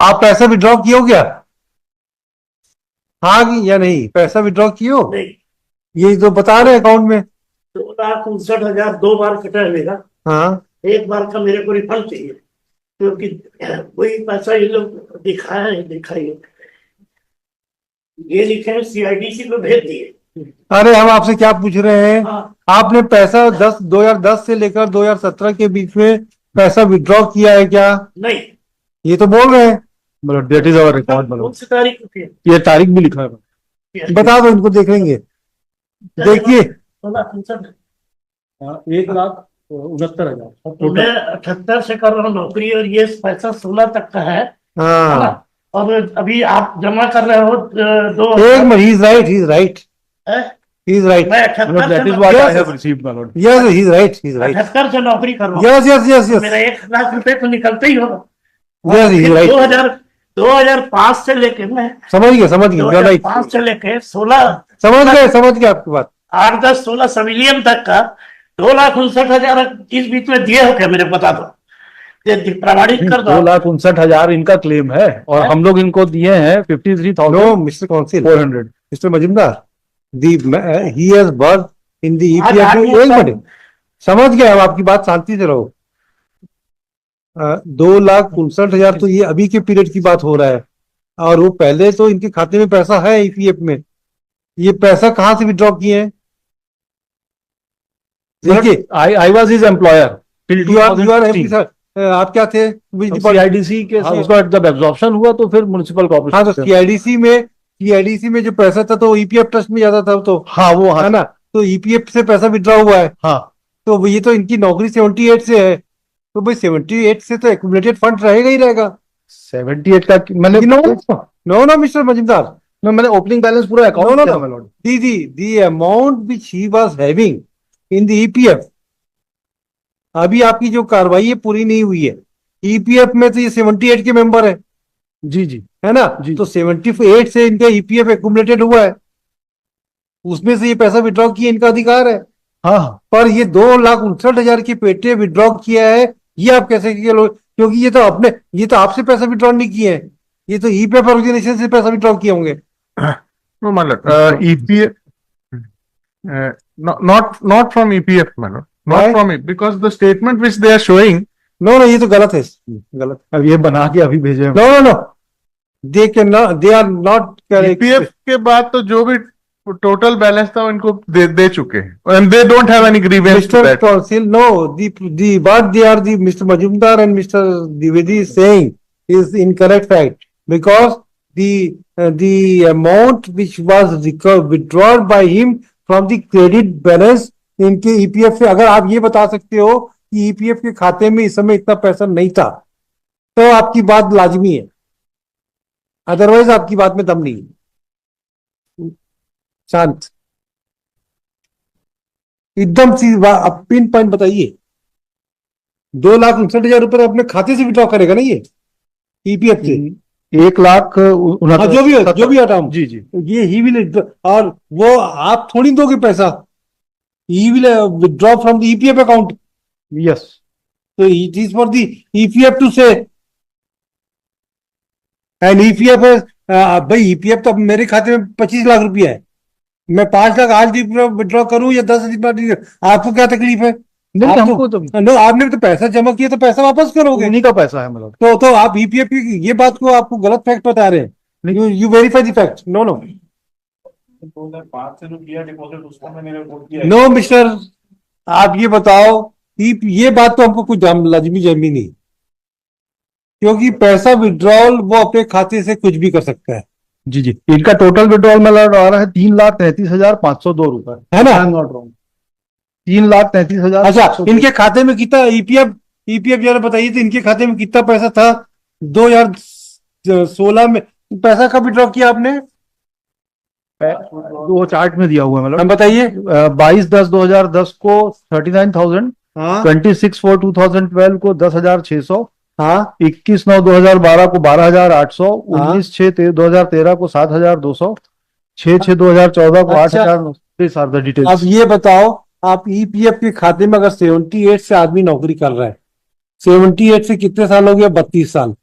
आप पैसा विड्रॉ किए हो क्या? हाँ या नहीं? पैसा विड्रॉ किए हो? नहीं, ये तो बता रहे अकाउंट में। 2,59,000 2 बार कटा है मेरा। हाँ, एक बार का मेरे को रिफंड चाहिए, क्योंकि वही पैसा ये लोग दिखाया है, दिखाइए, ये लिखे हैं CIDC को भेज दिए। अरे हम आपसे क्या पूछ रहे हैं? हाँ, आपने पैसा 2010 से लेकर 2017 के बीच में पैसा विड्रॉ किया है क्या? नहीं। ये तो बोल रहे हैं। मतलब डेट इज आवर रिकॉर्ड। कौन सी तारीख को थी? ये तारीख भी लिखा है, बता दो इनको, देख लेंगे। देखिए 16,59,000। 1,69,000 मैं 78 से कर रहा हूँ नौकरी, और ये पैसा 16 तक का है हाँ। ना? और अभी आप जमा कर रहे हो एक minute, he is right, he is right, है? He is right. मैं 78 दैट इज से what I have received my lord. Yes, he is right, he is right. 78 से नौकरी कर रहा हूँ। यस यस यस यस मेरा 1 लाख रुपए तो निकलते ही होगा। Yes, he is right. 2005 से लेके मैं समझ गया, समझ गया, राइट। 2005 से लेके 16, समझ गए आपकी बात। 8, 10, 16 सिविलियन तक का 2,59,000 इस बीच में दिए हो क्या? मेरे बता दो, ये प्रमाणित कर दो। 2,59,000 इनका क्लेम है, और हम लोग इनको दिए हैं 53,000। No mister counsel, 400। Mister Majumdar, he has work in the EPF में। एक मिनट, समझ गया, अब आपकी बात, शांति से रहो। 2,59,000 तो ये अभी के पीरियड की बात हो रहा है, और वो पहले तो इनके खाते में पैसा है EPF में। ये पैसा कहाँ से विड्रॉ किए हैं? देखिए, I was his employer. You are आप क्या थे? CIDC के जब एब्जॉर्प्शन हुआ तो फिर म्युनिसिपल कॉर्पोरेशन। हाँ, तो CIDC में जो पैसा था तो EPF ट्रस्ट में ज्यादा था, तो हाँ वो है ना, तो EPF से पैसा विड्रॉ हुआ है। हाँ, तो ये तो इनकी नौकरी 78 से है, तो भाई 78 से तो एक्यूमुलेटेड फंड रहेगा ही रहेगा। 78 का मैंने नो मिस्टर मजुमदार, मैंने ओपनिंग बैलेंस पूरा account the amount which he was having in the EPF। अभी आपकी जो कार्रवाई है पूरी नहीं हुई है। EPF में तो ये 78 के मेंबर है। जी जी, है ना जी। तो 78 से इनका EPF एक्यूमुलेटेड हुआ है, उसमें से ये पैसा विड्रॉ किया, इनका अधिकार है। हाँ, पर ये 2,59,000 की पेटे विड्रॉ किया है, ये आप कैसे किए लोग? क्योंकि ये तो आपसे पैसा विड्रॉ नहीं किए हैं, ये तो EPF ऑर्गेनाइजेशन से पैसा विड्रॉ किए होंगे। EPF, not from EPF, Malord. Not from it, because the statement which they are showing. No, ये तो गलत है, गलत। अब ये बना के अभी भेजे। No, they are not correct। EPF के बाद तो जो भी टोटल बैलेंस था इनको दे चुके हैं, and they don't have any grievance to that. Mr. Council, no, what they are, Mr. Majumdar and Mr. Dwivedi is saying is incorrect fact, because the amount which was withdrawn by him from the credit balance इनके EPF से, अगर आप ये बता सकते हो कि EPF के खाते में इस समय इतना पैसा नहीं था, तो आपकी बात लाजमी है, अदरवाइज आपकी बात में दम नहीं है। शांत, एकदम सी आप पिन पॉइंट बताइए। 2,59,000 रुपए अपने खाते से विड्रॉ करेगा ना ये EPF से? 1,69,000 जो भी हटाऊं जी जी, ये ही विल, और वो आप थोड़ी दोगे पैसा, he will withdraw from the EPF account. Yes. So it is for the EPF to say. And EPF है, भाई EPF तो अब मेरे खाते में 25 लाख रुपया है, मैं 5 लाख आज विड्रॉ करूं या 10 दिन, आपको क्या तकलीफ है? नहीं, हमको तो आपने तो पैसा जमा किया तो पैसा वापस करोगे, उन्हीं का पैसा है मतलब। तो आप EPF की ये बात को आपको गलत फैक्ट बता रहे हैं। You verify the fact. No 2005 से जो किया डिपॉजिट उसको मैंने रिपोर्ट किया। नो मिस्टर, आप ये बताओ, ये बात तो हमको कुछ लाजमी जमी नहीं, क्योंकि पैसा विड्रॉल वो अपने खाते से कुछ भी कर सकता है। जी जी, इनका टोटल विड्रॉल में आ रहा है 3,33,502 रुपए, है ना? 3,33,000। अच्छा, इनके खाते में कितना EPF जरा बताइए, तो इनके खाते में कितना पैसा था 2016 में? पैसा कब विड्रॉ किया आपने? वो चार्ट में दिया हुआ है, मतलब बताइए। 22/10/2010 को 39,000, 26/4/2012 को 10,600, 21/9/2012 को 12,800, 19/6/2013 को 7,200, 6/6/2014 को 8,000। डिटेल। अब ये बताओ, आप EPF के खाते में अगर 78 से आदमी नौकरी कर रहा है, 78 से कितने साल हो गया? 32 साल।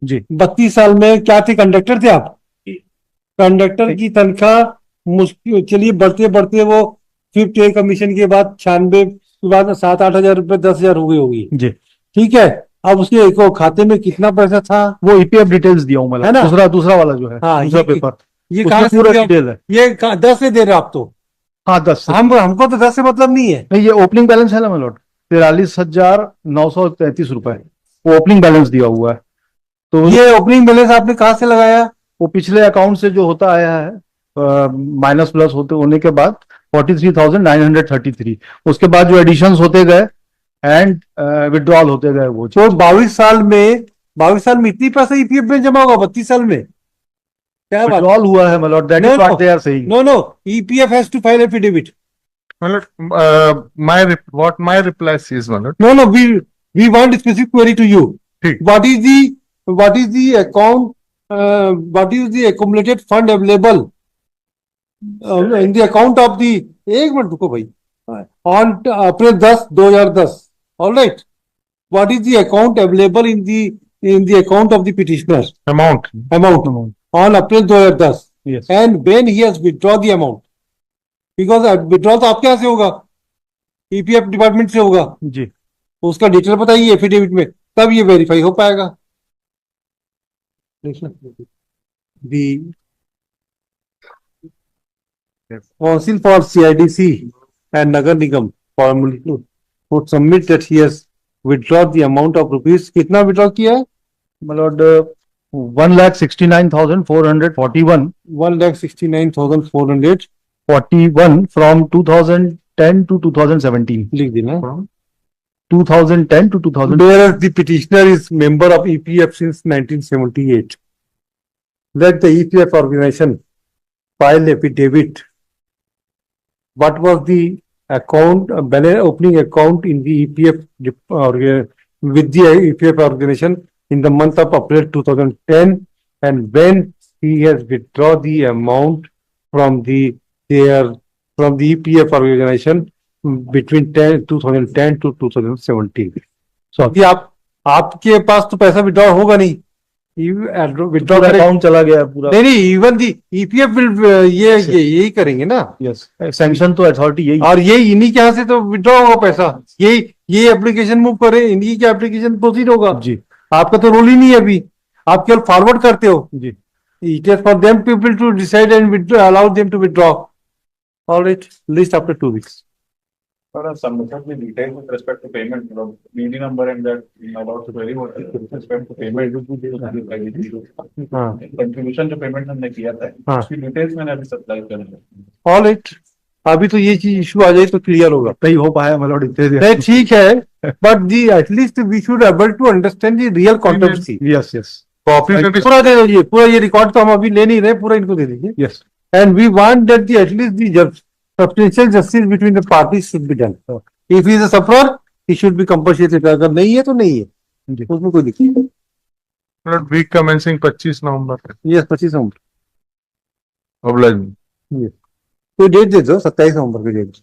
जी 32 साल में क्या थे, कंडक्टर थे आप? कंडक्टर की तनख्वाह मुश्किल, चलिए बढ़ते बढ़ते वो 5th पे कमीशन के बाद 96 के बाद 7-8 हजार रुपए 10 हजार हो गई होगी, जी। ठीक है। अब उसके एक खाते में कितना पैसा था? वो ईपीएफ डिटेल्स दिया हूँ है मतलब, ना? दूसरा वाला जो है, हाँ, दूसरा ये पेपर, ये उसमें कहाँ से पूरा दिया? डिटेल है। ये 10 से दे रहे हो आप तो? हाँ 10 हमको तो 10 से मतलब नहीं है। नहीं, ये ओपनिंग बैलेंस है ना मेलोड, 43,933 रुपए, वो ओपनिंग बैलेंस दिया हुआ है। तो ये ओपनिंग बैलेंस आपने कहाँ से लगाया? वो पिछले अकाउंट से जो होता आया है, माइनस प्लस होते होने के बाद 43,933, उसके बाद जो एडिशंस होते गए एंड विड्रॉल होते गए वो। तो 22 साल में इतनी पैसा ईपीएफ में जमा होगा 32 साल में? क्या बात? विड्रॉल हुआ है my lord, that is what they are saying. No no, EPF has to file affidavit. what my reply is, my lord. No, we want a specific query to you. ठीक. What is the account? What is the accumulated fund available in the account of the? एक minute रुको भाई. On April 10, 2010. All right. What is the account available in the account of the petitioner? Amount. On April 2010. Yes. And when he has withdrawn the amount. Because withdrawal तो आपके यहाँ से होगा, EPF department से होगा, जी। उसका डिटेल बताइए affidavit में, तब ये वेरीफाई हो पाएगा। The Council for CIDC and Nagar Nigam formally would submit that he has withdrawn the amount of rupees. कितना विड्रॉ किया है? मेलोड 1,69,441 1,69,441 from 2010 to 2017. लिख देना। 2010 to 2000. Whereas the petitioner is member of EPF since 1978. Let the EPF organization file affidavit. What was the account, opening account in the EPF with the EPF organization in the month of April 2010, and when he has withdrawn the amount from the EPF organization between 2010 to 2017. So अभी आपके पास तो पैसा withdraw होगा नहीं, withdraw account चला गया पूरा। नहीं, इवन दी ईपीएफ विल यही करेंगे ना। यस, सैंक्शन तो अथॉरिटी यही, और ये इन्हीं के यहाँ से तो विड्रॉ होगा पैसा, ये एप्लीकेशन मूव करे, इन्हीं के एप्लीकेशन प्रोसीड होगा जी। आपका तो रोल ही नहीं है अभी, आप केवल फॉरवर्ड करते हो जी। It is for them people to decide and allow them to withdraw. Alright, list after 2 weeks. Submitted the details with respect to payment, BD number and that allowed to query what is with respect to payment. Contribution to payment हमने किया था, उसकी details मैंने अभी supply कर दी। Alright, अभी तो ये चीज इशू आ जाए तो क्लियर होगा। नहीं हो पाया मेलोड इतने देर। नहीं ठीक है, but the at least we should able to understand the real controversy. Yes yes, Copy पूरा दे दीजिए, पूरा ये रिकॉर्ड तो हम अभी ले नहीं रहे, पूरा इनको दे दीजिए। Yes, And we want that the at least the substantial justice between the parties should be done. If he is a sufferer, he should be compensated. अगर नहीं है तो नहीं है, उसमें कोई दिक्कत नहीं। Lord, week commencing 25 November. Yes, 25 नवंबर। Oblige me. कोई डेट दे दो, 27 नवंबर की डेट।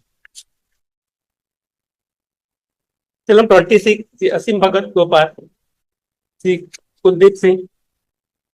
फिल्म 26 असीम भगत गोपाल, कुलदीप सिंह,